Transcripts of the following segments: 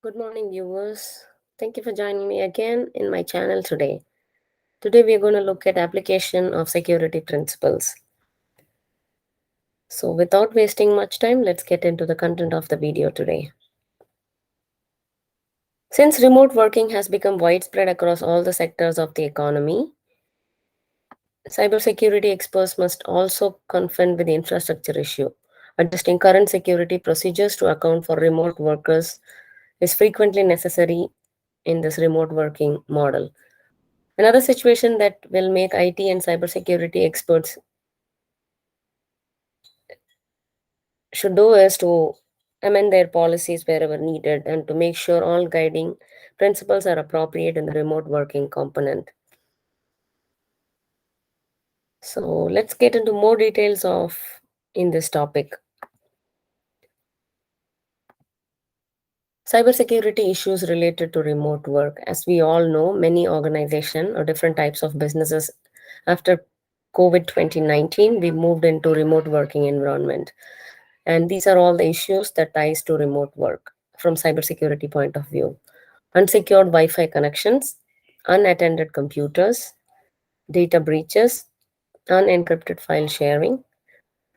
Good morning, viewers. Thank you for joining me again in my channel today. Today, we are going to look at application of security principles. So, without wasting much time, let's get into the content of the video today. Since remote working has become widespread across all the sectors of the economy, cybersecurity experts must also confront with the infrastructure issue. Adjusting current security procedures to account for remote workers is frequently necessary in this remote working model. Another situation that will make IT and cybersecurity experts should do is to amend their policies wherever needed and to make sure all guiding principles are appropriate in the remote working component. So let's get into more details of in this topic. Cybersecurity issues related to remote work. As we all know, many organizations or different types of businesses after COVID 2019, we moved into remote working environment. And these are all the issues that ties to remote work from cybersecurity point of view. Unsecured Wi-Fi connections, unattended computers, data breaches, unencrypted file sharing,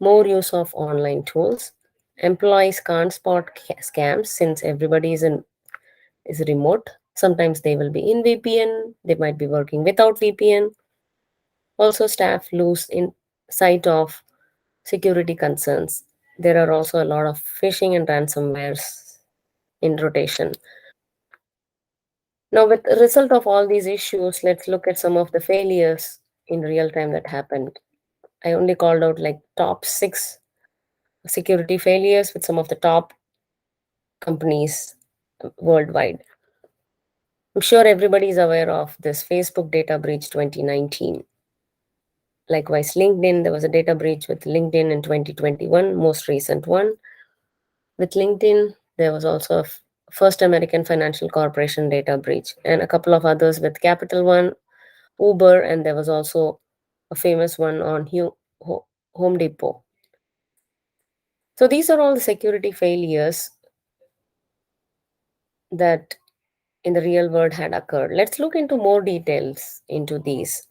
more use of online tools. Employees can't spot scams since everybody is remote. Sometimes they will be in VPN, they might be working without VPN. Also, staff lose in sight of security concerns. There are also a lot of phishing and ransomwares in rotation. Now, with the result of all these issues, let's look at some of the failures in real time that happened. I only called out like top six security failures with some of the top companies worldwide. I'm sure everybody is aware of this Facebook data breach 2019. Likewise, LinkedIn, there was a data breach with LinkedIn in 2021, most recent one. With LinkedIn, there was also a First American Financial Corporation data breach and a couple of others with Capital One, Uber, and there was also a famous one on Home Depot. So these are all the security failures that in the real world had occurred. Let's look into more details into these.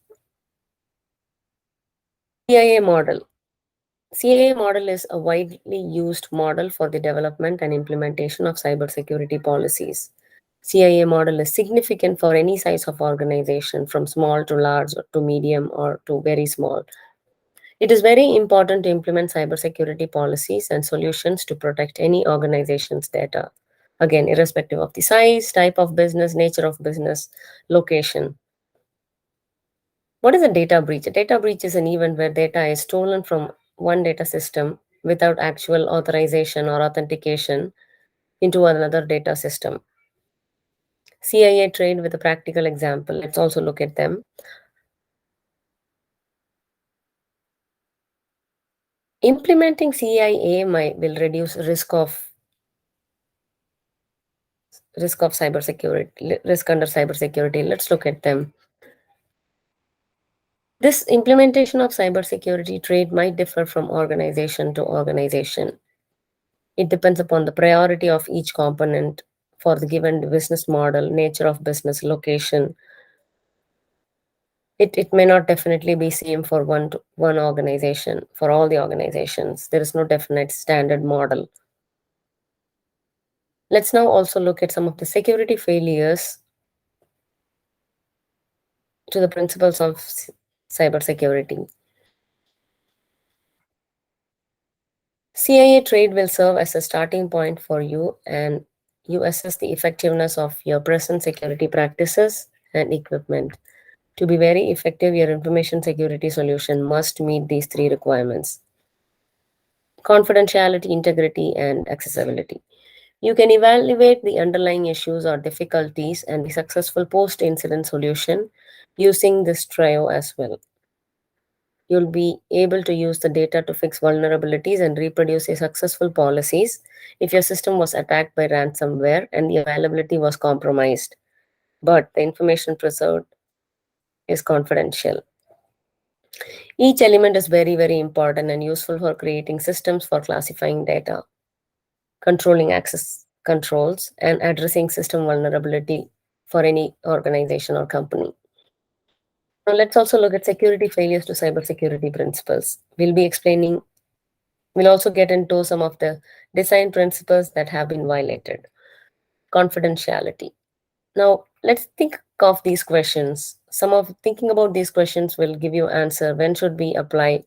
CIA model. CIA model is a widely used model for the development and implementation of cybersecurity policies. CIA model is significant for any size of organization, from small to large to medium or to very small. It is very important to implement cybersecurity policies and solutions to protect any organization's data. Again, irrespective of the size, type of business, nature of business, location. What is a data breach? A data breach is an event where data is stolen from one data system without actual authorization or authentication into another data system. CIA trade with a practical example. Let's also look at them. Implementing CIA will reduce risk of cybersecurity, risk under cybersecurity. Let's look at them. This implementation of cybersecurity trade might differ from organization to organization. It depends upon the priority of each component for the given business model, nature of business, location. It may not definitely be same for one organization, for all the organizations. There is no definite standard model. Let's now also look at some of the security failures to the principles of cybersecurity. CIA trade will serve as a starting point for you, and you assess the effectiveness of your present security practices and equipment. To be very effective, your information security solution must meet these three requirements: confidentiality, integrity, and accessibility. You can evaluate the underlying issues or difficulties and the successful post incident solution using this trio as well. You'll be able to use the data to fix vulnerabilities and reproduce a successful policies if your system was attacked by ransomware and the availability was compromised, but the information preserved is confidential. Each element is very, very important and useful for creating systems for classifying data, controlling access controls, and addressing system vulnerability for any organization or company. Now, let's also look at security failures to cybersecurity principles. We'll also get into some of the design principles that have been violated. Confidentiality. Now, let's think of these questions. Some of thinking about these questions will give you answer when should we apply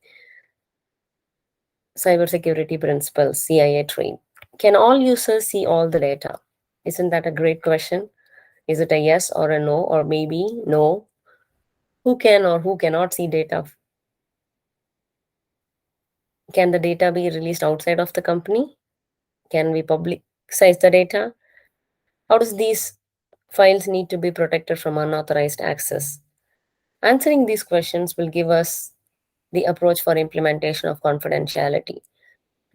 cybersecurity principles, CIA train. Can all users see all the data? Isn't that a great question? Is it a yes or a no, or maybe no? Who can or who cannot see data? Can the data be released outside of the company? Can we publicize the data? How does these files need to be protected from unauthorized access? Answering these questions will give us the approach for implementation of confidentiality.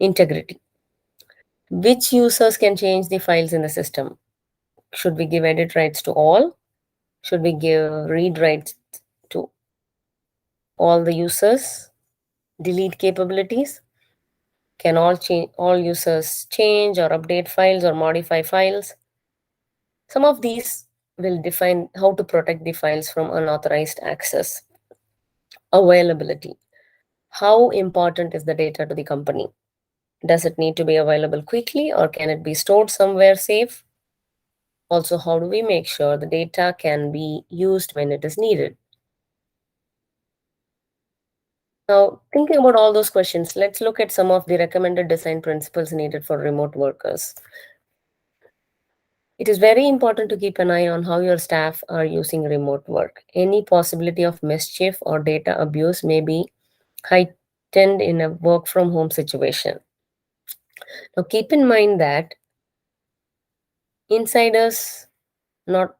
Integrity. Which users can change the files in the system? Should we give edit rights to all? Should we give read rights to all the users? Delete capabilities? Can all users change or update files or modify files? Some of these will define how to protect the files from unauthorized access. Availability. How important is the data to the company? Does it need to be available quickly or can it be stored somewhere safe? Also, how do we make sure the data can be used when it is needed? Now, thinking about all those questions, let's look at some of the recommended design principles needed for remote workers. It is very important to keep an eye on how your staff are using remote work. Any possibility of mischief or data abuse may be heightened in a work from home situation. Now, keep in mind that insiders, not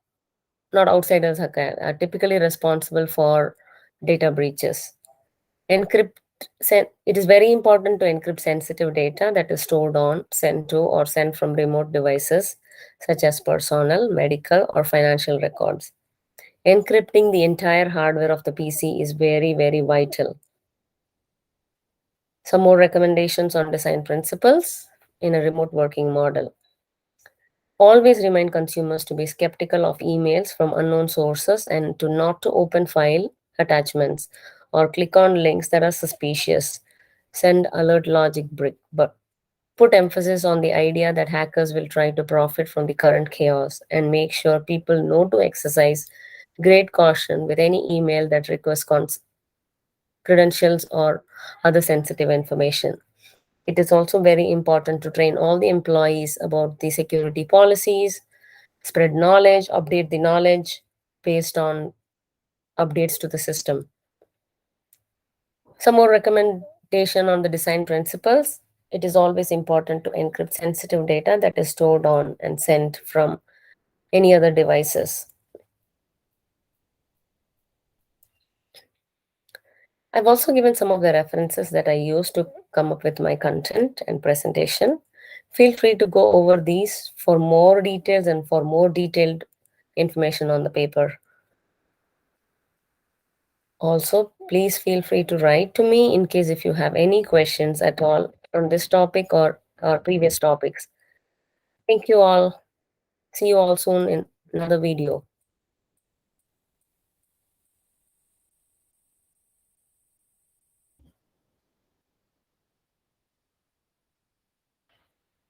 not outsiders, are typically responsible for data breaches. Encrypt It is very important to encrypt sensitive data that is stored on, sent to, or sent from remote devices such as personal, medical, or financial records. Encrypting the entire hardware of the PC is very, very vital. Some more recommendations on design principles in a remote working model. Always remind consumers to be skeptical of emails from unknown sources and to not to open file attachments or click on links that are suspicious. Send alert logic brick, but put emphasis on the idea that hackers will try to profit from the current chaos and make sure people know to exercise great caution with any email that requests credentials or other sensitive information. It is also very important to train all the employees about the security policies, spread knowledge, update the knowledge based on updates to the system. Some more recommendation on the design principles. It is always important to encrypt sensitive data that is stored on and sent from any other devices. I've also given some of the references that I use to come up with my content and presentation. Feel free to go over these for more details and for more detailed information on the paper. Also, please feel free to write to me in case if you have any questions at all on this topic or previous topics. Thank you all. See you all soon in another video.